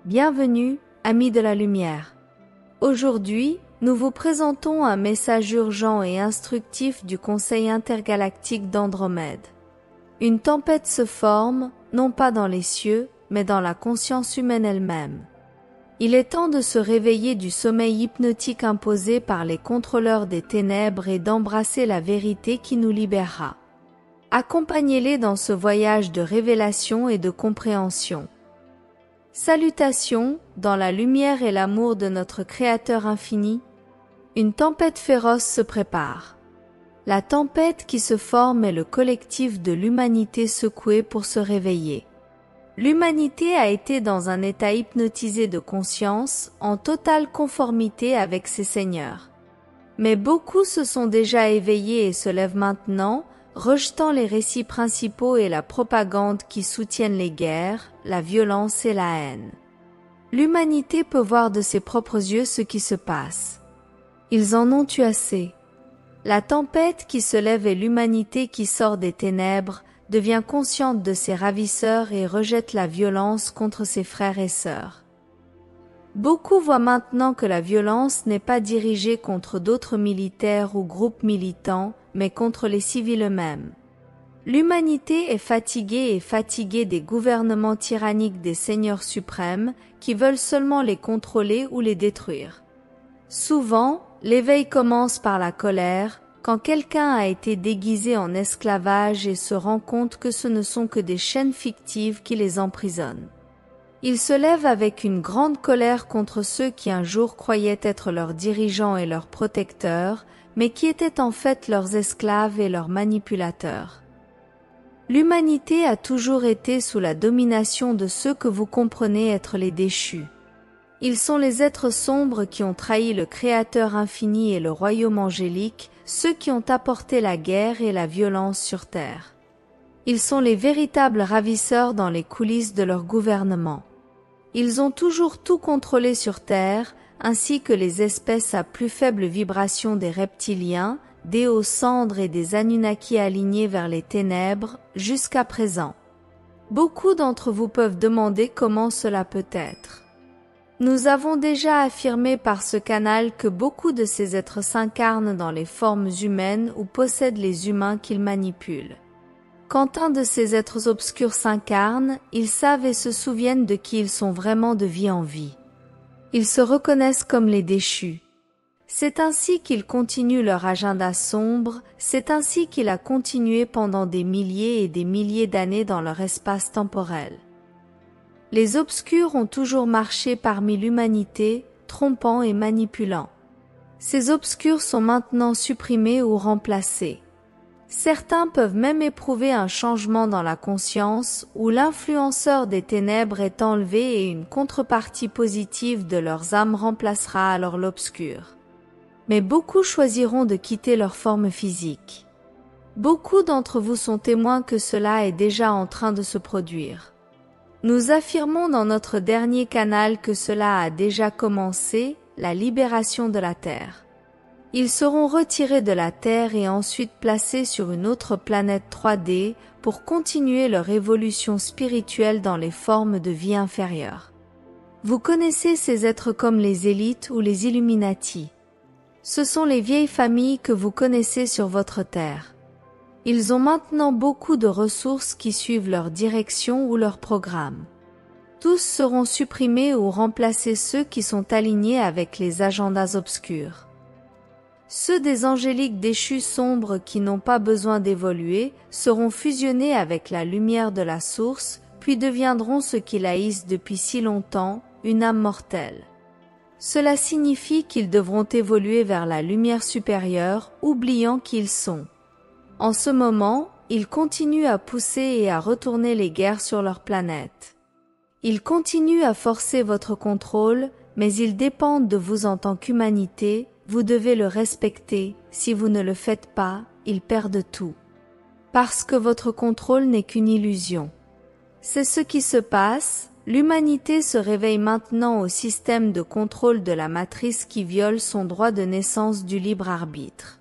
Bienvenue, amis de la lumière. Aujourd'hui, nous vous présentons un message urgent et instructif du Conseil intergalactique d'Andromède. Une tempête se forme, non pas dans les cieux, mais dans la conscience humaine elle-même. Il est temps de se réveiller du sommeil hypnotique imposé par les contrôleurs des ténèbres et d'embrasser la vérité qui nous libérera. Accompagnez-les dans ce voyage de révélation et de compréhension. Salutations, dans la lumière et l'amour de notre Créateur infini. Une tempête féroce se prépare. La tempête qui se forme est le collectif de l'humanité secouée pour se réveiller. L'humanité a été dans un état hypnotisé de conscience, en totale conformité avec ses seigneurs. Mais beaucoup se sont déjà éveillés et se lèvent maintenant, rejetant les récits principaux et la propagande qui soutiennent les guerres, la violence et la haine. L'humanité peut voir de ses propres yeux ce qui se passe. Ils en ont eu assez. La tempête qui se lève et l'humanité qui sort des ténèbres devient consciente de ses ravisseurs et rejette la violence contre ses frères et sœurs. Beaucoup voient maintenant que la violence n'est pas dirigée contre d'autres militaires ou groupes militants, mais contre les civils eux-mêmes. L'humanité est fatiguée des gouvernements tyranniques des seigneurs suprêmes qui veulent seulement les contrôler ou les détruire. Souvent, l'éveil commence par la colère, quand quelqu'un a été déguisé en esclavage et se rend compte que ce ne sont que des chaînes fictives qui les emprisonnent. Il se lève avec une grande colère contre ceux qui un jour croyaient être leurs dirigeants et leurs protecteurs, mais qui étaient en fait leurs esclaves et leurs manipulateurs. L'humanité a toujours été sous la domination de ceux que vous comprenez être les déchus. Ils sont les êtres sombres qui ont trahi le Créateur infini et le royaume angélique, ceux qui ont apporté la guerre et la violence sur terre. Ils sont les véritables ravisseurs dans les coulisses de leur gouvernement. Ils ont toujours tout contrôlé sur terre, ainsi que les espèces à plus faible vibration des reptiliens, des hauts cendres et des Anunnaki alignés vers les ténèbres, jusqu'à présent. Beaucoup d'entre vous peuvent demander comment cela peut être. Nous avons déjà affirmé par ce canal que beaucoup de ces êtres s'incarnent dans les formes humaines ou possèdent les humains qu'ils manipulent. Quand un de ces êtres obscurs s'incarne, ils savent et se souviennent de qui ils sont vraiment de vie en vie. Ils se reconnaissent comme les déchus. C'est ainsi qu'ils continuent leur agenda sombre, c'est ainsi qu'il a continué pendant des milliers et des milliers d'années dans leur espace temporel. Les obscurs ont toujours marché parmi l'humanité, trompant et manipulant. Ces obscurs sont maintenant supprimés ou remplacés. Certains peuvent même éprouver un changement dans la conscience où l'influenceur des ténèbres est enlevé et une contrepartie positive de leurs âmes remplacera alors l'obscur. Mais beaucoup choisiront de quitter leur forme physique. Beaucoup d'entre vous sont témoins que cela est déjà en train de se produire. Nous affirmons dans notre dernier canal que cela a déjà commencé, la libération de la Terre. Ils seront retirés de la Terre et ensuite placés sur une autre planète 3D pour continuer leur évolution spirituelle dans les formes de vie inférieures. Vous connaissez ces êtres comme les élites ou les Illuminati. Ce sont les vieilles familles que vous connaissez sur votre Terre. Ils ont maintenant beaucoup de ressources qui suivent leur direction ou leur programme. Tous seront supprimés ou remplacer ceux qui sont alignés avec les agendas obscurs. Ceux des angéliques déchus sombres qui n'ont pas besoin d'évoluer seront fusionnés avec la lumière de la source, puis deviendront ce qu'ils haïssent depuis si longtemps, une âme mortelle. Cela signifie qu'ils devront évoluer vers la lumière supérieure, oubliant qui ils sont. En ce moment, ils continuent à pousser et à retourner les guerres sur leur planète. Ils continuent à forcer votre contrôle, mais ils dépendent de vous en tant qu'humanité, vous devez le respecter, si vous ne le faites pas, ils perdent tout. Parce que votre contrôle n'est qu'une illusion. C'est ce qui se passe, l'humanité se réveille maintenant au système de contrôle de la matrice qui viole son droit de naissance du libre arbitre.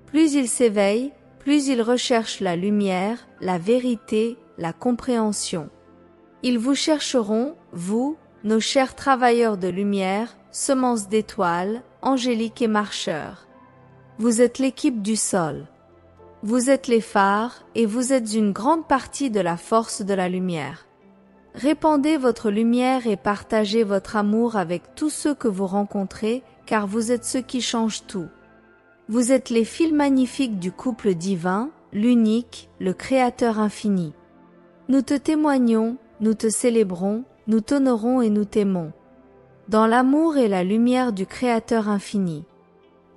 Plus ils s'éveillent, plus ils recherchent la lumière, la vérité, la compréhension. Ils vous chercheront, vous, nos chers travailleurs de lumière, semences d'étoiles, angéliques et marcheurs. Vous êtes l'équipe du sol. Vous êtes les phares et vous êtes une grande partie de la force de la lumière. Répandez votre lumière et partagez votre amour avec tous ceux que vous rencontrez, car vous êtes ceux qui changent tout. Vous êtes les fils magnifiques du couple divin, l'unique, le Créateur infini. Nous te témoignons, nous te célébrons, nous t'honorons et nous t'aimons. Dans l'amour et la lumière du Créateur infini.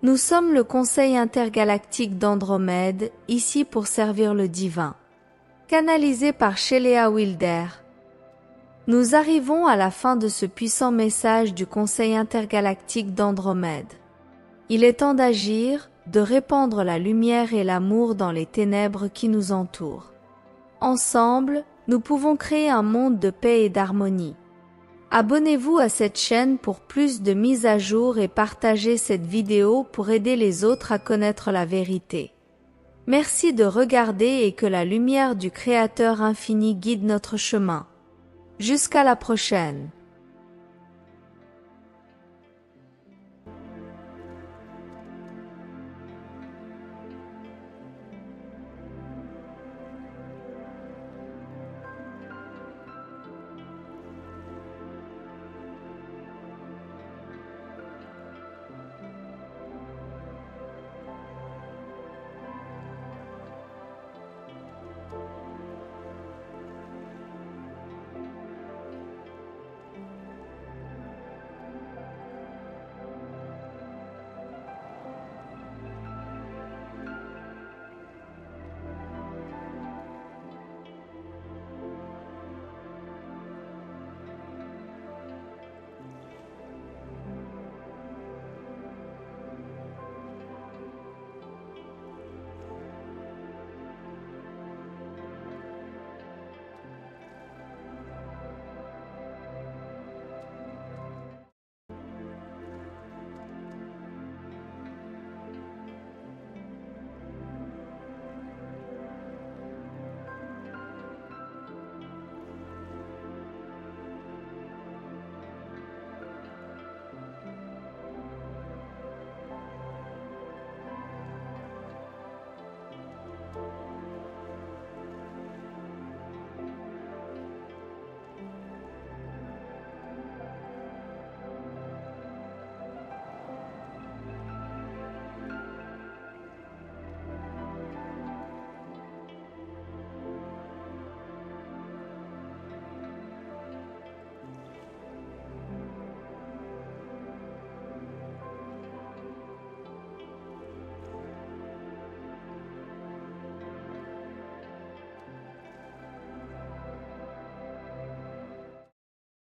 Nous sommes le Conseil intergalactique d'Andromède, ici pour servir le divin. Canalisé par Shellea Wilder. Nous arrivons à la fin de ce puissant message du Conseil intergalactique d'Andromède. Il est temps d'agir, de répandre la lumière et l'amour dans les ténèbres qui nous entourent. Ensemble, nous pouvons créer un monde de paix et d'harmonie. Abonnez-vous à cette chaîne pour plus de mises à jour et partagez cette vidéo pour aider les autres à connaître la vérité. Merci de regarder et que la lumière du Créateur infini guide notre chemin. Jusqu'à la prochaine.